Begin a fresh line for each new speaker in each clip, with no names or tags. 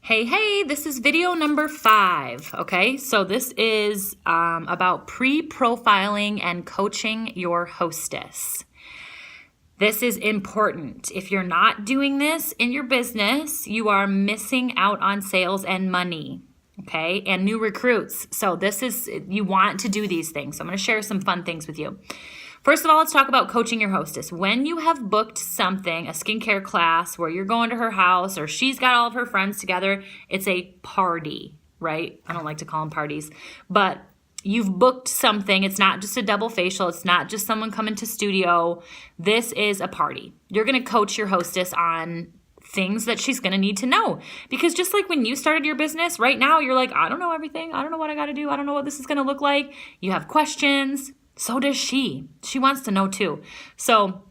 Hey, this is video number 5, okay? So this is about pre-profiling and coaching your hostess. This is important. If you're not doing this in your business, you are missing out on sales and money, okay? And new recruits. So you want to do these things. So I'm going to share some fun things with you. First of all, let's talk about coaching your hostess. When you have booked something, a skincare class where you're going to her house or she's got all of her friends together, it's a party, right? I don't like to call them parties, but you've booked something. It's not just a double facial. It's not just someone coming to studio. This is a party. You're going to coach your hostess on things that she's going to need to know. Because just like when you started your business, right now you're like, I don't know everything. I don't know what I got to do. I don't know what this is going to look like. You have questions. So does she. She wants to know too. So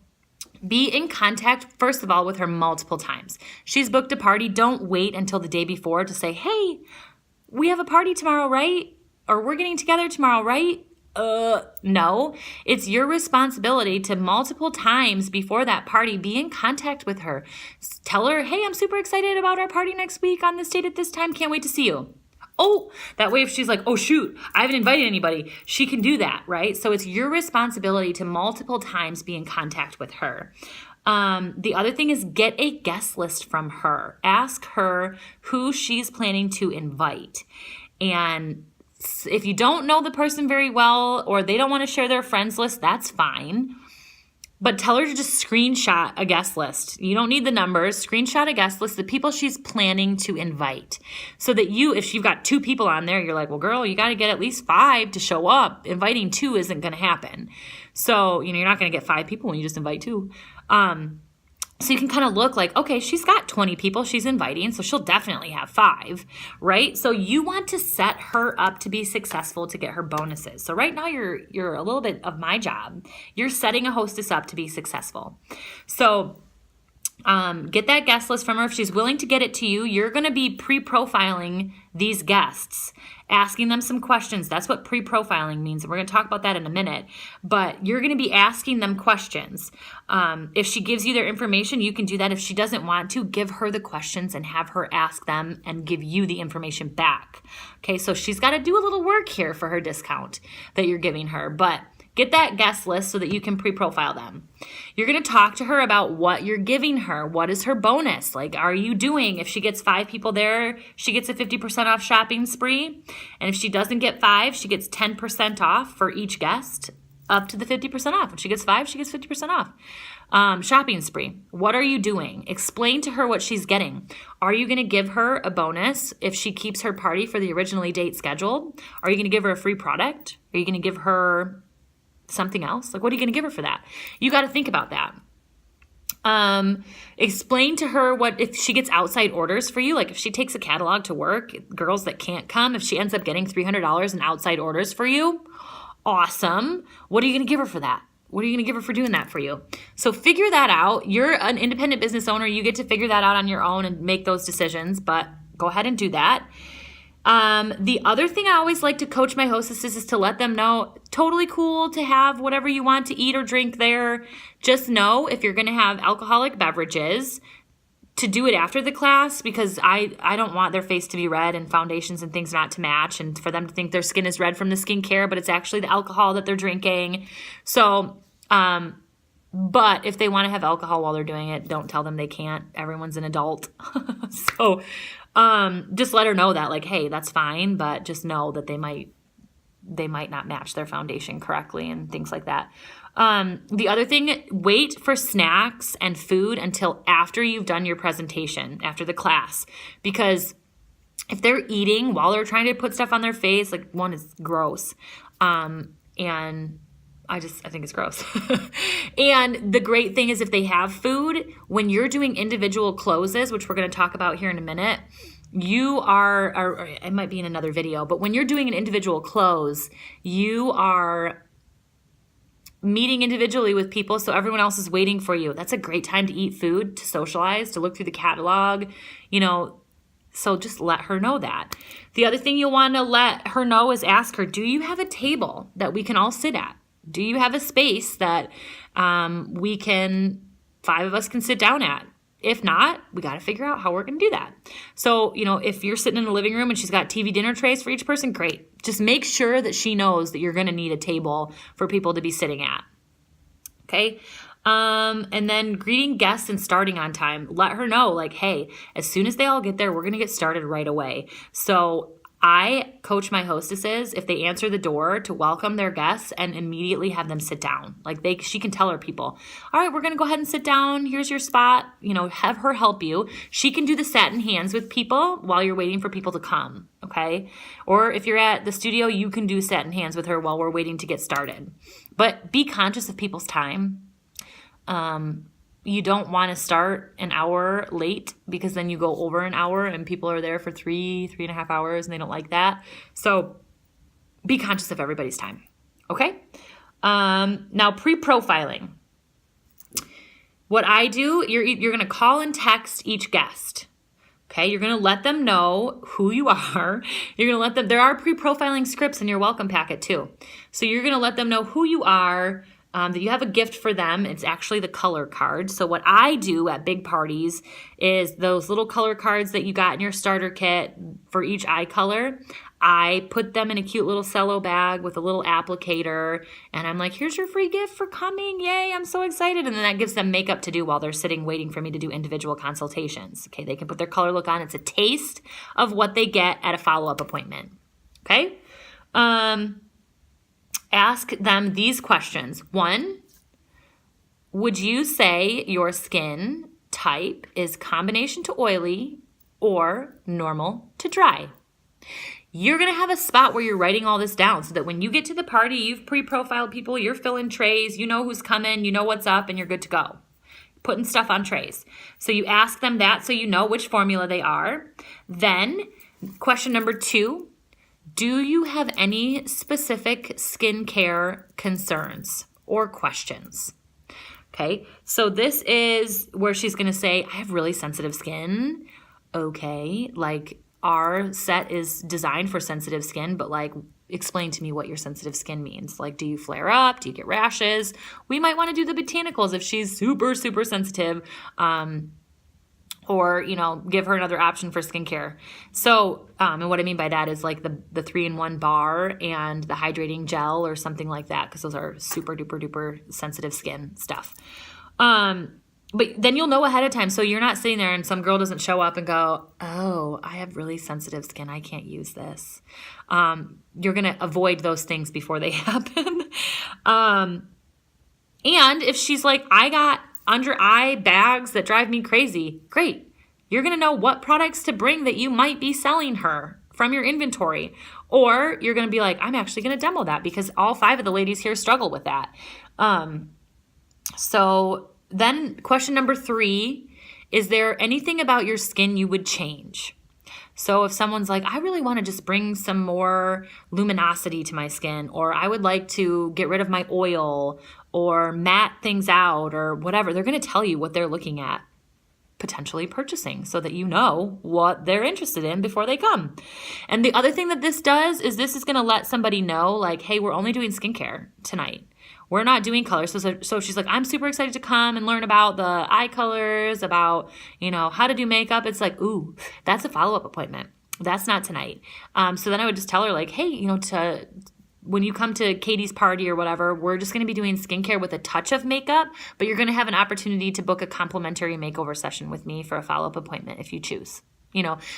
be in contact, first of all, with her multiple times. She's booked a party. Don't wait until the day before to say, hey, we have a party tomorrow, right? Or we're getting together tomorrow, right? No. It's your responsibility to multiple times before that party be in contact with her. Tell her, hey, I'm super excited about our party next week on this date at this time. Can't wait to see you. Oh, that way if she's like, oh shoot, I haven't invited anybody, she can do that, right? So it's your responsibility to multiple times be in contact with her. The other thing is get a guest list from her. Ask her who she's planning to invite. And if you don't know the person very well or they don't want to share their friends list, that's fine. But tell her to just screenshot a guest list. You don't need the numbers. Screenshot a guest list, the people she's planning to invite. So that if you've got 2 people on there, you're like, well, girl, you got to get at least 5 to show up. Inviting 2 isn't going to happen. So, you're not going to get 5 people when you just invite 2. So you can kind of look like, okay, she's got 20 people she's inviting, so she'll definitely have 5, right? So you want to set her up to be successful to get her bonuses. So right now you're a little bit of my job. You're setting a hostess up to be successful. So get that guest list from her. If she's willing to get it to you, you're going to be pre-profiling these guests, asking them some questions. That's what pre-profiling means. And we're going to talk about that in a minute. But you're going to be asking them questions. If she gives you their information, you can do that. If she doesn't want to, give her the questions and have her ask them and give you the information back. Okay, so she's got to do a little work here for her discount that you're giving her. But get that guest list so that you can pre-profile them. You're going to talk to her about what you're giving her. What is her bonus? Like, are you doing, if she gets 5 people there, she gets a 50% off shopping spree. And if she doesn't get 5, she gets 10% off for each guest up to the 50% off. If she gets 5, she gets 50% off. Shopping spree. What are you doing? Explain to her what she's getting. Are you going to give her a bonus if she keeps her party for the originally date scheduled? Are you going to give her a free product? Are you going to give her something else? Like, what are you going to give her for that? You got to think about that. Explain to her what if she gets outside orders for you, like if she takes a catalog to work, girls that can't come, if she ends up getting $300 in outside orders for you, awesome. What are you going to give her for that? What are you going to give her for doing that for you? So figure that out. You're an independent business owner. You get to figure that out on your own and make those decisions, but go ahead and do that. The other thing I always like to coach my hostesses is to let them know, totally cool to have whatever you want to eat or drink there. Just know if you're going to have alcoholic beverages, to do it after the class, because I don't want their face to be red and foundations and things not to match and for them to think their skin is red from the skincare, but it's actually the alcohol that they're drinking. So, but if they want to have alcohol while they're doing it, don't tell them they can't. Everyone's an adult. So, just let her know that, like, hey, that's fine, but just know that they might not match their foundation correctly and things like that. The other thing, wait for snacks and food until after you've done your presentation, after the class, because if they're eating while they're trying to put stuff on their face, like, one is gross. And I think it's gross. And the great thing is if they have food, when you're doing individual closes, which we're going to talk about here in a minute, you are, or it might be in another video, but when you're doing an individual close, you are meeting individually with people, so everyone else is waiting for you. That's a great time to eat food, to socialize, to look through the catalog, so just let her know that. The other thing you'll want to let her know is ask her, do you have a table that we can all sit at? Do you have a space that 5 of us can sit down at? If not, we got to figure out how we're going to do that. So, if you're sitting in the living room and she's got TV dinner trays for each person, great. Just make sure that she knows that you're going to need a table for people to be sitting at. Okay. And then greeting guests and starting on time. Let her know, like, hey, as soon as they all get there, we're going to get started right away. So I coach my hostesses, if they answer the door, to welcome their guests and immediately have them sit down. Like she can tell her people, all right, we're going to go ahead and sit down. Here's your spot. Have her help you. She can do the satin hands with people while you're waiting for people to come. Okay. Or if you're at the studio, you can do satin hands with her while we're waiting to get started. But be conscious of people's time. You don't want to start an hour late because then you go over an hour and people are there for 3.5 hours and they don't like that. So be conscious of everybody's time. Okay. Now pre-profiling. What I do, you're going to call and text each guest. Okay. You're going to let them know who you are. You're going to let them, there are pre-profiling scripts in your welcome packet too. So you're going to let them know who you are, that you have a gift for them. It's actually the color card. So what I do at big parties is those little color cards that you got in your starter kit for each eye color. I put them in a cute little cello bag with a little applicator. And I'm like, here's your free gift for coming. Yay, I'm so excited. And then that gives them makeup to do while they're sitting waiting for me to do individual consultations. Okay, they can put their color look on. It's a taste of what they get at a follow-up appointment. Okay? Ask them these questions. 1, would you say your skin type is combination to oily or normal to dry? You're going to have a spot where you're writing all this down so that when you get to the party, you've pre-profiled people, you're filling trays, you know who's coming, you know what's up, and you're good to go. Putting stuff on trays. So you ask them that so you know which formula they are. Then, question number 2, do you have any specific skincare concerns or questions? Okay, so this is where she's going to say, I have really sensitive skin. Okay, like our set is designed for sensitive skin, but like explain to me what your sensitive skin means. Like, do you flare up? Do you get rashes? We might want to do the botanicals if she's super, super sensitive. Or, give her another option for skincare. So, and what I mean by that is like the 3-in-1 bar and the hydrating gel or something like that, because those are super duper duper sensitive skin stuff. But then you'll know ahead of time. So you're not sitting there and some girl doesn't show up and go, oh, I have really sensitive skin. I can't use this. You're going to avoid those things before they happen. And if she's like, I got under eye bags that drive me crazy, great. You're going to know what products to bring that you might be selling her from your inventory. Or you're going to be like, I'm actually going to demo that because all 5 of the ladies here struggle with that. So then question number 3, is there anything about your skin you would change? So if someone's like, I really want to just bring some more luminosity to my skin, or I would like to get rid of my oil or matte things out or whatever, they're going to tell you what they're looking at potentially purchasing so that you know what they're interested in before they come. And the other thing that this does is this is going to let somebody know, like, hey, we're only doing skincare tonight. We're not doing colors. So she's like, I'm super excited to come and learn about the eye colors, about, how to do makeup. It's like, ooh, that's a follow-up appointment. That's not tonight. So then I would just tell her like, hey, when you come to Katie's party or whatever, we're just going to be doing skincare with a touch of makeup, but you're going to have an opportunity to book a complimentary makeover session with me for a follow-up appointment if you choose.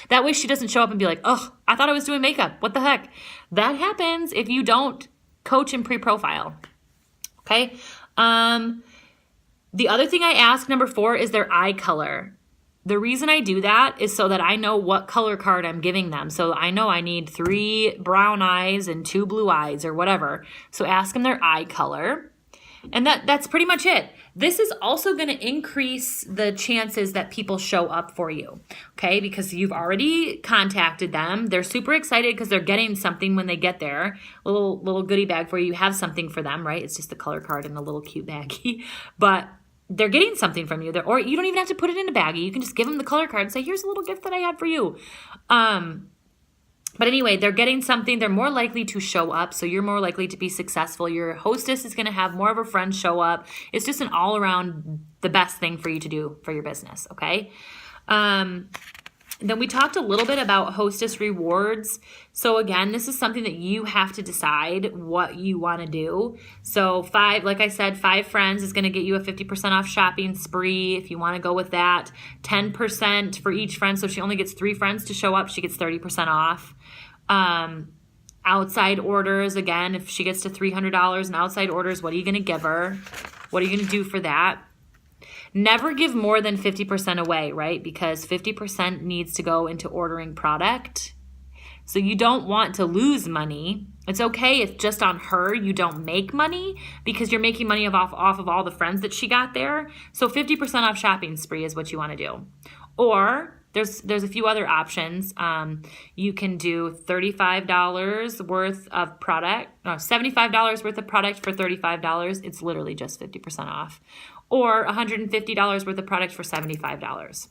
That way she doesn't show up and be like, oh, I thought I was doing makeup. What the heck? That happens if you don't coach and pre-profile. Okay. The other thing I ask, number 4, is their eye color. The reason I do that is so that I know what color card I'm giving them. So I know I need 3 brown eyes and 2 blue eyes or whatever. So ask them their eye color. And that's pretty much it. This is also going to increase the chances that people show up for you, okay? Because you've already contacted them. They're super excited because they're getting something when they get there. Little goodie bag for you. You have something for them, right? It's just a color card and a little cute baggie. But they're getting something from you. Or you don't even have to put it in a baggie. You can just give them the color card and say, here's a little gift that I had for you. But anyway, they're getting something. They're more likely to show up, so you're more likely to be successful. Your hostess is going to have more of her friends show up. It's just an all-around the best thing for you to do for your business, okay? Then we talked a little bit about hostess rewards. So again, this is something that you have to decide what you want to do. So like I said, 5 friends is going to get you a 50% off shopping spree if you want to go with that. 10% for each friend. So if she only gets 3 friends to show up, she gets 30% off. Outside orders, again, if she gets to $300 in outside orders, what are you going to give her? What are you going to do for that? Never give more than 50% away, right? Because 50% needs to go into ordering product. So you don't want to lose money. It's okay if just on her you don't make money because you're making money off of all the friends that she got there. So 50% off shopping spree is what you want to do. Or there's a few other options. You can do $35 worth of product, no, $75 worth of product for $35. It's literally just 50% off. Or $150 worth of product for $75.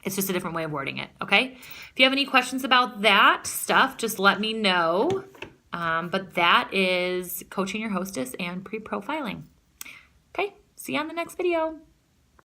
It's just a different way of wording it, okay? If you have any questions about that stuff, just let me know. But that is coaching your hostess and pre-profiling. Okay, see you on the next video.